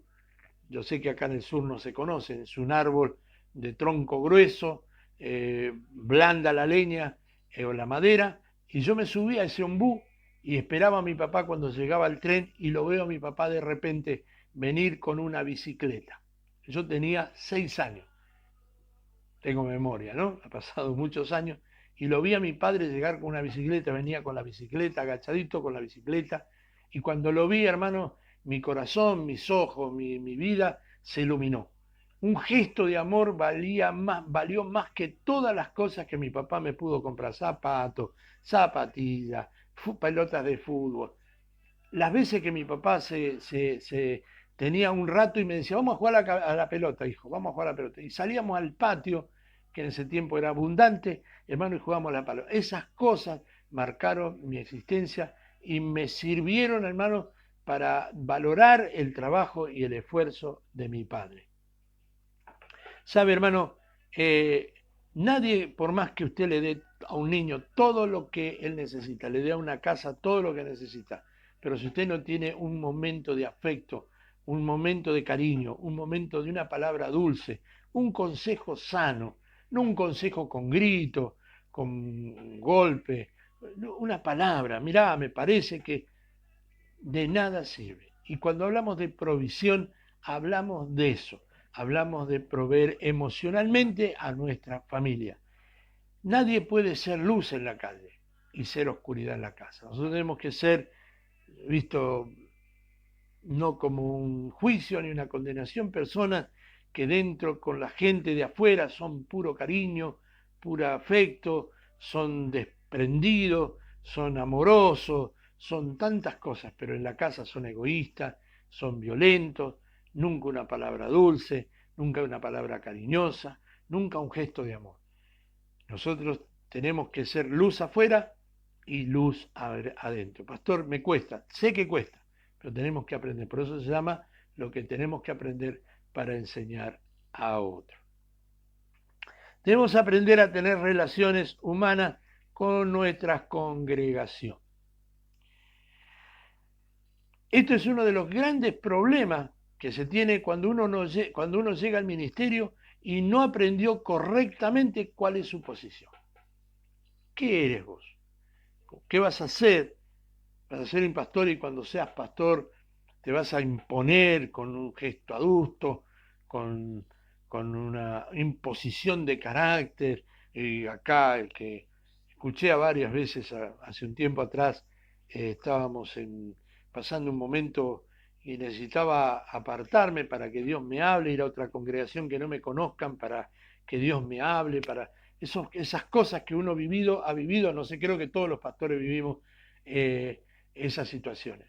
Yo sé que acá en el sur no se conoce, es un árbol de tronco grueso, blanda la leña o la madera, y yo me subía a ese ombú y esperaba a mi papá cuando llegaba el tren, y lo veo a mi papá de repente venir con una bicicleta. Yo tenía 6 años, tengo memoria, ¿no? Ha pasado muchos años, y lo vi a mi padre llegar con una bicicleta, venía con la bicicleta, agachadito con la bicicleta, y cuando lo vi, hermano, mi corazón, mis ojos, mi vida se iluminó. Un gesto de amor valió más que todas las cosas que mi papá me pudo comprar, zapatos, zapatillas, pelotas de fútbol. Las veces que mi papá se tenía un rato y me decía, vamos a jugar a la pelota, hijo, vamos a jugar a la pelota. Y salíamos al patio, que en ese tiempo era abundante, hermano, y jugábamos a la pelota. Esas cosas marcaron mi existencia y me sirvieron, hermano, para valorar el trabajo y el esfuerzo de mi padre. Sabe, hermano, nadie, por más que usted le dé a un niño todo lo que él necesita, le dé a una casa todo lo que necesita, pero si usted no tiene un momento de afecto, un momento de cariño, un momento de una palabra dulce, un consejo sano, no un consejo con grito, con golpe, una palabra, mirá, me parece que de nada sirve. Y cuando hablamos de provisión, hablamos de eso, hablamos de proveer emocionalmente a nuestra familia. Nadie puede ser luz en la calle y ser oscuridad en la casa. Nosotros tenemos que ser, visto, no como un juicio ni una condenación, personas que dentro con la gente de afuera son puro cariño, puro afecto, son desprendidos, son amorosos, son tantas cosas, pero en la casa son egoístas, son violentos, nunca una palabra dulce, nunca una palabra cariñosa, nunca un gesto de amor. Nosotros tenemos que ser luz afuera y luz adentro. Pastor, me cuesta, sé que cuesta, pero tenemos que aprender. Por eso se llama lo que tenemos que aprender para enseñar a otro. Debemos aprender a tener relaciones humanas con nuestra congregación. Esto es uno de los grandes problemas que se tiene cuando uno llega al ministerio y no aprendió correctamente cuál es su posición. ¿Qué eres vos? ¿Qué vas a hacer? Vas a ser un pastor, y cuando seas pastor te vas a imponer con un gesto adusto, con una imposición de carácter. Y acá el que escuché a varias veces hace un tiempo atrás, estábamos pasando un momento y necesitaba apartarme para que Dios me hable, ir a otra congregación que no me conozcan para que Dios me hable, para esas cosas que uno ha vivido, no sé, creo que todos los pastores vivimos esas situaciones.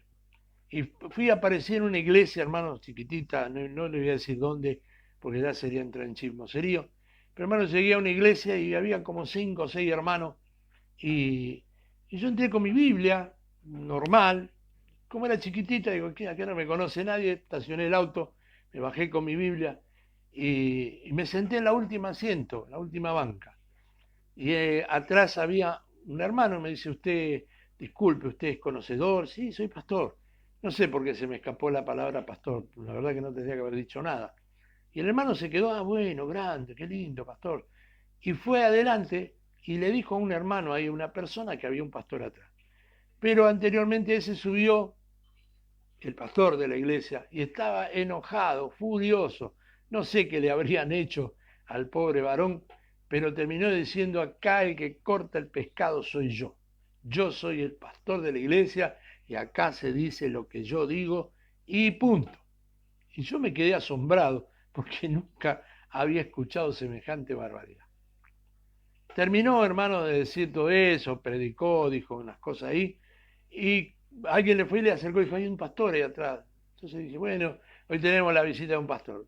Y fui a aparecer en una iglesia, hermanos, chiquitita, no le voy a decir dónde, porque ya sería entrar en chismoserío, pero hermanos, llegué a una iglesia y había como 5 o 6 hermanos, y Y yo entré con mi Biblia, normal, como era chiquitita, digo, ¿qué? Acá no me conoce nadie, estacioné el auto, me bajé con mi Biblia y me senté en la última asiento, la última banca. Y atrás había un hermano, me dice, usted, disculpe, ¿usted es conocedor? Sí, soy pastor. No sé por qué se me escapó la palabra pastor, la verdad que no tendría que haber dicho nada. Y el hermano se quedó, ah, bueno, grande, qué lindo, pastor. Y fue adelante y le dijo a un hermano ahí, una persona, que había un pastor atrás. Pero anteriormente ese subió, el pastor de la iglesia, y estaba enojado, furioso. No sé qué le habrían hecho al pobre varón, pero terminó diciendo, acá el que corta el pescado soy yo. Yo soy el pastor de la iglesia y acá se dice lo que yo digo y punto. Y yo me quedé asombrado porque nunca había escuchado semejante barbaridad. Terminó, hermano, de decir todo eso, predicó, dijo unas cosas ahí, y alguien le fue y le acercó y dijo, hay un pastor ahí atrás. Entonces dije, bueno, hoy tenemos la visita de un pastor.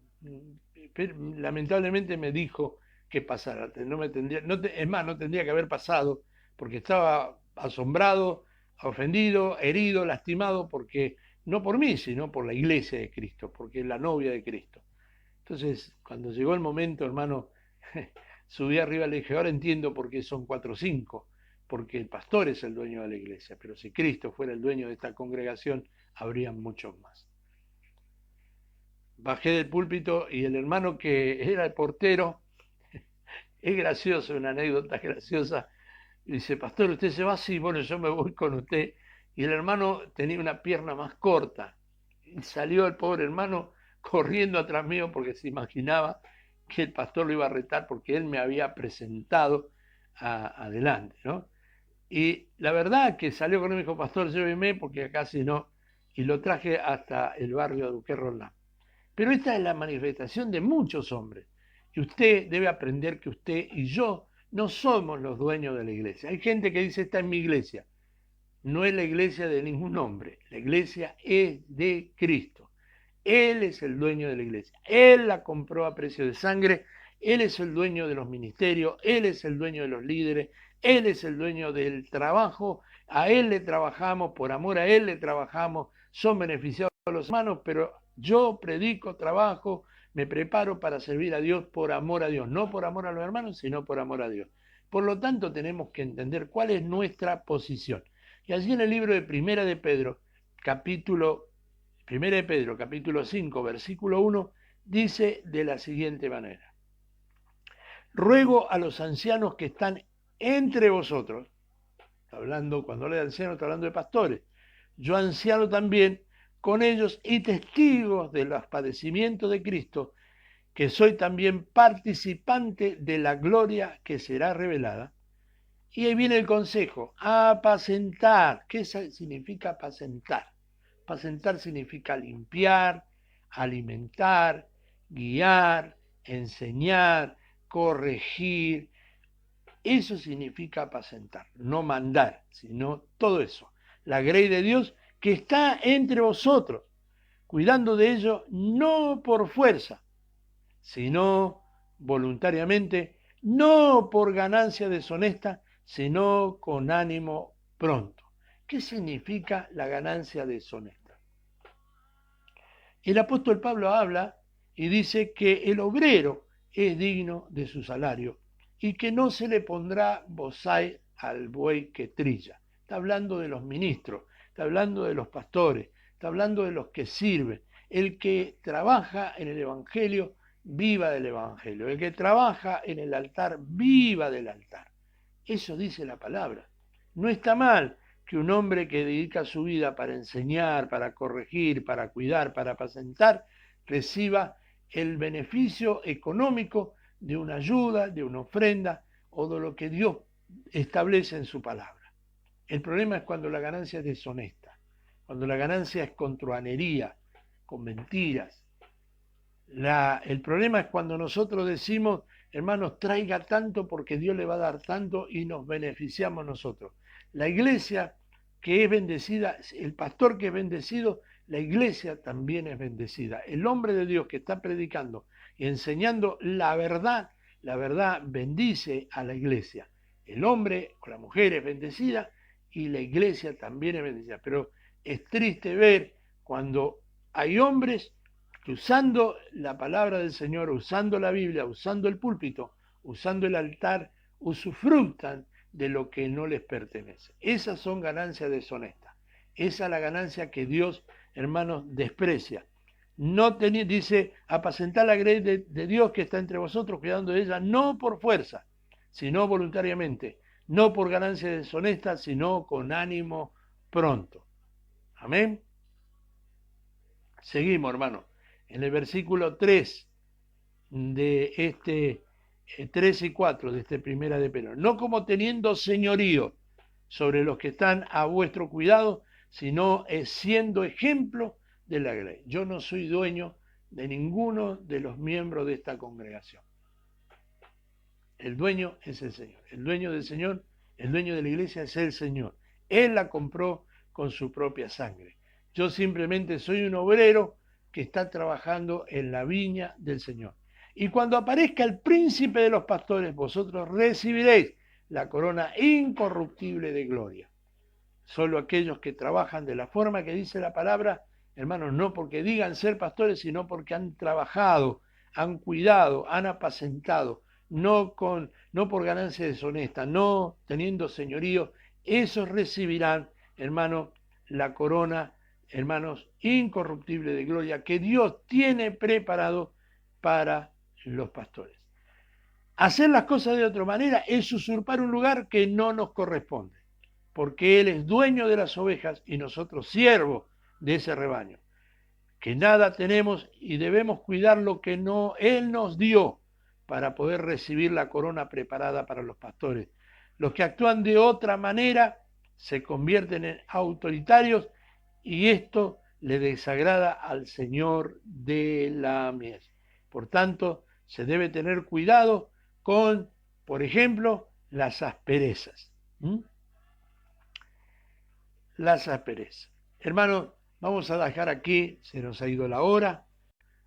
Pero, lamentablemente me dijo que pasara. No me tendría, es más, no tendría que haber pasado, porque estaba asombrado, ofendido, herido, lastimado, porque no por mí, sino por la iglesia de Cristo, porque es la novia de Cristo. Entonces, cuando llegó el momento, hermano, subí arriba y le dije, ahora entiendo por qué son 4 o 5, porque el pastor es el dueño de la iglesia, pero si Cristo fuera el dueño de esta congregación, habrían muchos más. Bajé del púlpito y el hermano que era el portero, es gracioso, una anécdota graciosa, dice, pastor, ¿usted se va? Sí, bueno, yo me voy con usted. Y el hermano tenía una pierna más corta, y salió el pobre hermano corriendo atrás mío porque se imaginaba que el pastor lo iba a retar porque él me había presentado adelante, ¿no? Y la verdad que salió con él y me dijo, pastor, lléveme porque acá si no, y lo traje hasta el barrio de Duque Roldán. Pero esta es la manifestación de muchos hombres. Y usted debe aprender que usted y yo no somos los dueños de la iglesia. Hay gente que dice, esta es mi iglesia. No es la iglesia de ningún hombre. La iglesia es de Cristo. Él es el dueño de la iglesia. Él la compró a precio de sangre. Él es el dueño de los ministerios. Él es el dueño de los líderes. Él es el dueño del trabajo. A Él le trabajamos, por amor a Él le trabajamos. Son beneficiados los hermanos, pero yo predico, trabajo, me preparo para servir a Dios por amor a Dios. No por amor a los hermanos, sino por amor a Dios. Por lo tanto, tenemos que entender cuál es nuestra posición. Y allí en el libro de Primera de Pedro, capítulo 5, versículo 1, dice de la siguiente manera. Ruego a los ancianos que están entre vosotros, está hablando, cuando habla de ancianos, está hablando de pastores, yo anciano también, con ellos y testigos de los padecimientos de Cristo, que soy también participante de la gloria que será revelada. Y ahí viene el consejo, apacentar. ¿Qué significa apacentar? Apacentar significa limpiar, alimentar, guiar, enseñar, corregir. Eso significa apacentar, no mandar, sino todo eso. La grey de Dios que está entre vosotros, cuidando de ello no por fuerza, sino voluntariamente, no por ganancia deshonesta, sino con ánimo pronto. ¿Qué significa la ganancia deshonesta? El apóstol Pablo habla y dice que el obrero es digno de su salario y que no se le pondrá bozal al buey que trilla. Está hablando de los ministros, está hablando de los pastores, está hablando de los que sirven. El que trabaja en el Evangelio, viva del Evangelio. El que trabaja en el altar, viva del altar. Eso dice la palabra. No está mal que un hombre que dedica su vida para enseñar, para corregir, para cuidar, para apacentar, reciba el beneficio económico de una ayuda, de una ofrenda o de lo que Dios establece en su palabra. El problema es cuando la ganancia es deshonesta, cuando la ganancia es con truhanería, con mentiras. El problema es cuando nosotros decimos, hermanos, traiga tanto porque Dios le va a dar tanto y nos beneficiamos nosotros. La iglesia que es bendecida, el pastor que es bendecido, la iglesia también es bendecida. El hombre de Dios que está predicando y enseñando la verdad bendice a la iglesia. El hombre o la mujer es bendecida y la iglesia también es bendecida. Pero es triste ver cuando hay hombres que usando la palabra del Señor, usando la Biblia, usando el púlpito, usando el altar, usufructan de lo que no les pertenece. Esas son ganancias deshonestas. Esa es la ganancia que Dios, hermanos, desprecia. No dice, apacentar la grey de Dios que está entre vosotros, cuidando de ella, no por fuerza, sino voluntariamente, no por ganancia deshonesta, sino con ánimo pronto. Amén. Seguimos, hermano. En el versículo 3 de este 3 y 4 de este primera de Pedro. No como teniendo señorío sobre los que están a vuestro cuidado, sino siendo ejemplo de la grey. Yo no soy dueño de ninguno de los miembros de esta congregación. El dueño es el Señor. El dueño del Señor, el dueño de la iglesia es el Señor. Él la compró con su propia sangre. Yo simplemente soy un obrero que está trabajando en la viña del Señor. Y cuando aparezca el príncipe de los pastores, vosotros recibiréis la corona incorruptible de gloria. Solo aquellos que trabajan de la forma que dice la palabra, hermanos, no porque digan ser pastores, sino porque han trabajado, han cuidado, han apacentado, no por ganancia deshonesta, no teniendo señorío, esos recibirán, hermanos, la corona, hermanos, incorruptible de gloria que Dios tiene preparado para los pastores. Hacer las cosas de otra manera es usurpar un lugar que no nos corresponde, porque Él es dueño de las ovejas y nosotros siervos de ese rebaño, que nada tenemos y debemos cuidar lo que Él nos dio para poder recibir la corona preparada para los pastores. Los que actúan de otra manera se convierten en autoritarios y esto le desagrada al Señor de la mies. Por tanto, se debe tener cuidado con, por ejemplo, las asperezas. Las asperezas. Hermanos, vamos a dejar aquí, se nos ha ido la hora,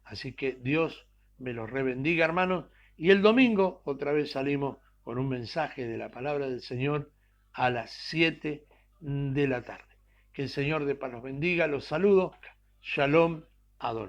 así que Dios me los rebendiga, hermanos, y el domingo otra vez salimos con un mensaje de la palabra del Señor a las 7 de la tarde. Que el Señor de paz los bendiga, los saludo, Shalom Adonai.